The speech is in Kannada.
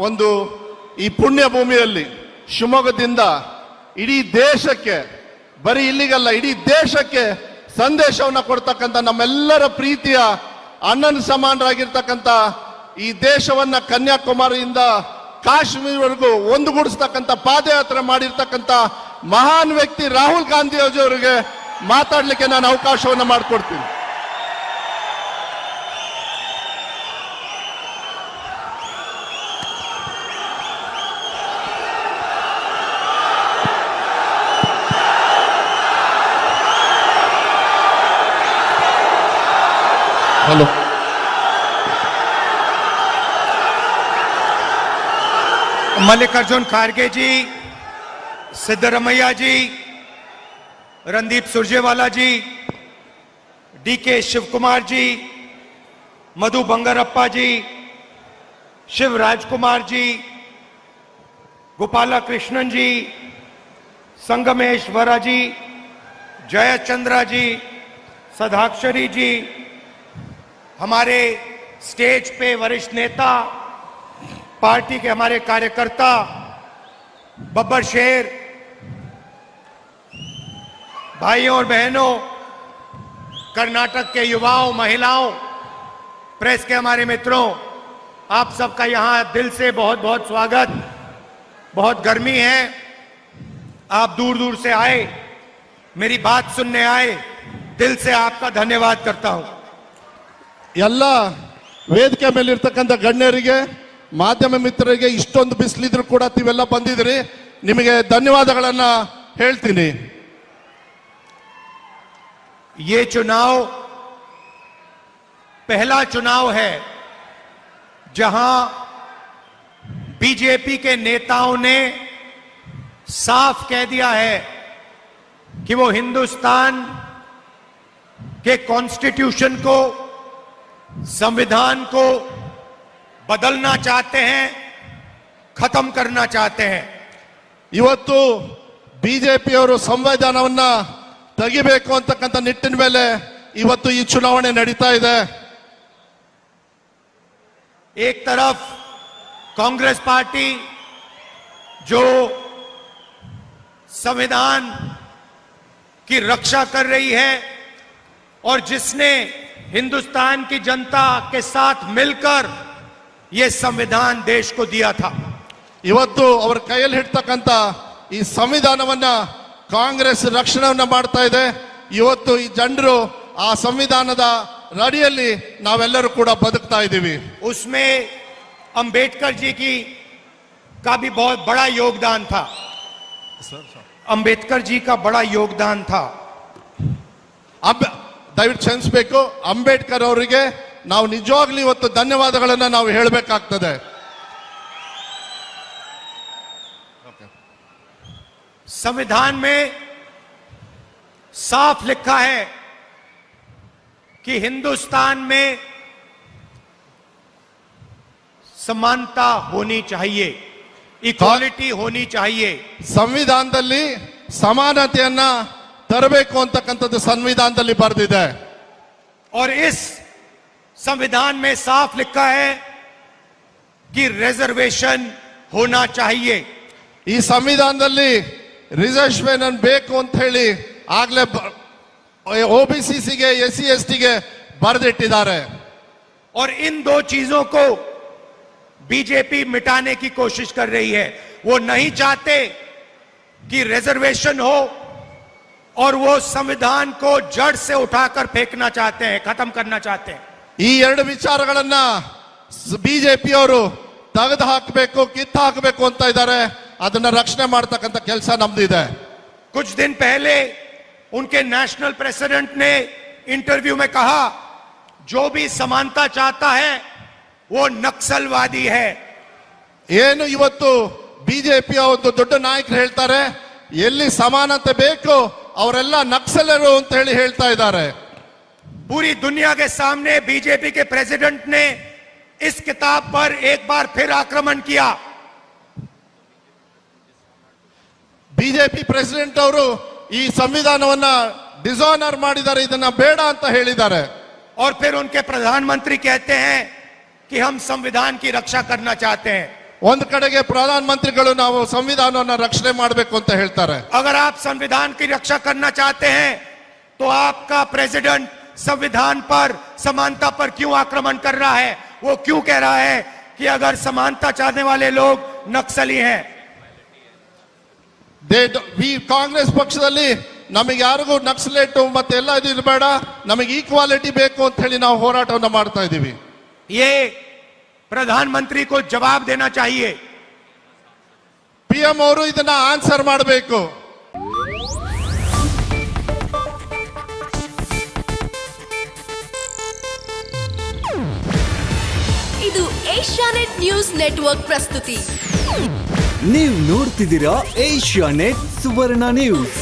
ಒಂದು ಈ ಪುಣ್ಯ ಭೂಮಿಯಲ್ಲಿ ಶಿವಮೊಗ್ಗದಿಂದ ಇಡೀ ದೇಶಕ್ಕೆ, ಬರೀ ಇಲ್ಲಿಗಲ್ಲ ಇಡೀ ದೇಶಕ್ಕೆ ಸಂದೇಶವನ್ನು ಕೊಡ್ತಕ್ಕಂಥ ನಮ್ಮೆಲ್ಲರ ಪ್ರೀತಿಯ ಅಣ್ಣನ ಸಮಾನರಾಗಿರ್ತಕ್ಕಂಥ ಈ ದೇಶವನ್ನ ಕನ್ಯಾಕುಮಾರಿಯಿಂದ ಕಾಶ್ಮೀರವರೆಗೂ ಒಂದುಗೂಡಿಸ್ತಕ್ಕಂಥ ಪಾದಯಾತ್ರೆ ಮಾಡಿರ್ತಕ್ಕಂಥ ಮಹಾನ್ ವ್ಯಕ್ತಿ ರಾಹುಲ್ ಗಾಂಧಿ ಅವರಿಗೆ ಮಾತಾಡಲಿಕ್ಕೆ ನಾನು ಅವಕಾಶವನ್ನು ಮಾಡಿಕೊಡ್ತೀನಿ. हेलो, मल्लिकार्जुन खड़गे जी, सिद्धरमैया जी, रणदीप सुरजेवाला जी, डीके शिवकुमार जी, मधु बंगारप्पा जी, शिवराज कुमार जी, गोपाला कृष्णन जी, संगमेश्वरा जी, जयचंद्रा जी, सदाक्षरी जी, हमारे स्टेज पे वरिष्ठ नेता, पार्टी के हमारे कार्यकर्ता, बब्बर शेर, भाइयों और बहनों, कर्नाटक के युवाओं, महिलाओं, प्रेस के हमारे मित्रों, आप सबका यहां दिल से बहुत बहुत स्वागत। बहुत गर्मी है, आप दूर दूर से आए, मेरी बात सुनने आए, दिल से आपका धन्यवाद करता हूं। ಎಲ್ಲ ವೇದಿಕೆ ಮೇಲೆ ಇರ್ತಕ್ಕಂಥ ಗಣ್ಯರಿಗೆ, ಮಾಧ್ಯಮ ಮಿತ್ರರಿಗೆ, ಇಷ್ಟೊಂದು ಬಿಸಿಲಿದ್ರು ಕೂಡ ನೀವೆಲ್ಲ ಬಂದಿದ್ರಿ, ನಿಮಗೆ ಧನ್ಯವಾದಗಳನ್ನ ಹೇಳ್ತೀನಿ. ये चुनाव पहला चुनाव है जहां बीजेपी के नेताओं ने साफ कह दिया है कि वो हिंदुस्तान के कॉन्स्टिट्यूशन को, संविधान को बदलना चाहते हैं, खत्म करना चाहते हैं। ಇವತ್ತು ಬಿಜೆಪಿ ಅವರು ಸಂವಿಧಾನವನ್ನ ತೆಗಿಬೇಕು ಅಂತಕ್ಕಂಥ ನಿಟ್ಟಿನ ಮೇಲೆ ಇವತ್ತು ಈ ಚುನಾವಣೆ ನಡೀತಾ ಇದೆ. एक तरफ कांग्रेस पार्टी जो संविधान की रक्षा कर रही है और जिसने हिंदुस्तान की जनता के साथ मिलकर यह संविधान देश को दिया था, ಇವತ್ತು ಅವರ ಕೈಯಲ್ಲಿ ಹಿಡ್ತಕ್ಕಂಥ ಈ ಸಂವಿಧಾನವನ್ನ ಕಾಂಗ್ರೆಸ್ ರಕ್ಷಣೆಯನ್ನ ಮಾಡ್ತಾ ಇದೆ. ಇವತ್ತು ಈ ಜನರು ಆ ಸಂವಿಧಾನದ ಅಡಿಯಲ್ಲಿ ನಾವೆಲ್ಲರೂ ಕೂಡ ಬದುಕ್ತಾ ಇದ್ದೀವಿ. उसमें अंबेडकर जी का भी बहुत बड़ा योगदान था। अंबेडकर जी का बड़ा योगदान था। ದಯವಿಟ್ಟು ಕ್ಷಮಿಸಬೇಕು, ಅಂಬೇಡ್ಕರ್ ಅವರಿಗೆ ನಾವು ನಿಜವಾಗ್ಲೂ ಇವತ್ತು ಧನ್ಯವಾದಗಳನ್ನ ನಾವು ಹೇಳಬೇಕಾಗ್ತದೆ. संविधान में साफ लिखा है कि हिंदुस्तान में समानता होनी चाहिए, इक्वालिटी होनी चाहिए। ಸಂವಿಧಾನದಲ್ಲಿ ಸಮಾನತೆಯನ್ನ ತರಬೇಕು ಅಂತಕ್ಕಂಥದ್ದು ಸಂವಿಧಾನದಲ್ಲಿ ಬರೆದಿದೆ. और इस संविधान में साफ लिखा है कि रिजर्वेशन होना चाहिए। ಈ ಸಂವಿಧಾನದಲ್ಲಿ ರಿಸರ್ವೇಶನ್ ಬೇಕು ಅಂತ ಹೇಳಿ ಆಗ್ಲೇ OBCಗೆ, SC STಗೆ ಬರೆದಿಟ್ಟಿದ್ದಾರೆ. और इन दो चीजों को बीजेपी मिटाने की कोशिश कर रही है। वो नहीं चाहते कि रिजर्वेशन हो और वो संविधान को जड़ से उठाकर फेंकना चाहते हैं, खत्म करना चाहते हैं। ಈ ಎರಡು ವಿಚಾರಗಳನ್ನ ಬಿಜೆಪಿ ಅವರು ತೆಗೆದು ಹಾಕಬೇಕು, ಕಿತ್ತು ಹಾಕಬೇಕು ಅಂತ ಇದ್ದಾರೆ. ಅದನ್ನ ರಕ್ಷಣೆ ಮಾಡತಕ್ಕಂಥ ಕೆಲಸ ನಮ್ದಿದೆ. कुछ दिन पहले उनके नेशनल प्रेसिडेंट ने इंटरव्यू में कहा, जो भी समानता चाहता है वो नक्सलवादी है। ಏನು ಇವತ್ತು ಬಿಜೆಪಿಯ ಒಂದು ದೊಡ್ಡ ನಾಯಕರು ಹೇಳ್ತಾರೆ, ಎಲ್ಲಿ ಸಮಾನತೆ ಬೇಕು ಅವರೆಲ್ಲ ನಕ್ಸಲರು ಅಂತ ಹೇಳಿ ಹೇಳ್ತಾ ಇದ್ದಾರೆ. पूरी दुनिया के सामने बीजेपी के प्रेसिडेंट ने इस किताब पर एक बार फिर आक्रमण किया। ಬಿಜೆಪಿ ಪ್ರೆಸಿಡೆಂಟ್ ಅವರು ಈ ಸಂವಿಧಾನವನ್ನ ಡಿಸಾನರ್ ಮಾಡಿದ್ದಾರೆ, ಇದನ್ನ ಬೇಡ ಅಂತ ಹೇಳಿದ್ದಾರೆ. और फिर उनके प्रधानमंत्री कहते हैं कि हम संविधान की रक्षा करना चाहते हैं। ಒಂದು ಕಡೆಗೆ ಪ್ರಧಾನ ಮಂತ್ರಿಗಳು ನಾವು ಸಂವಿಧಾನವನ್ನ ರಕ್ಷಣೆ ಮಾಡಬೇಕು ಅಂತ ಹೇಳ್ತಾರೆ. अगर आप संविधान की रक्षा करना चाहते हैं तो आपका प्रेसिडेंट संविधान पर समानता पर क्यों आक्रमण कर रहा है? वो क्यों कह रहा है कि अगर समानता चाहने वाले लोग नक्सली हैं? ಕಾಂಗ್ರೆಸ್ ಪಕ್ಷದಲ್ಲಿ ನಮಗೆ ಯಾರಿಗೂ ನಕ್ಸಲೇಟು ಮತ್ತೆ ಎಲ್ಲ ಇದು ಇರಬೇಡ, ನಮಗೆ ಈಕ್ವಾಲಿಟಿ ಬೇಕು ಅಂತ ಹೇಳಿ ನಾವು ಹೋರಾಟವನ್ನ ಮಾಡ್ತಾ ಇದ್ದೀವಿ. ये प्रधानमंत्री को जवाब देना चाहिए. PM ಅವರು ಇದನ್ನ ಆನ್ಸರ್ ಮಾಡಬೇಕು. ಇದು ಏಷ್ಯಾನೆಟ್ ನ್ಯೂಸ್ ನೆಟ್ವರ್ಕ್ ಪ್ರಸ್ತುತಿ. ನೀವು ನೋಡ್ತಿದ್ದೀರಾ ಏಷ್ಯಾನೆಟ್ ಸುವರ್ಣ ನ್ಯೂಸ್.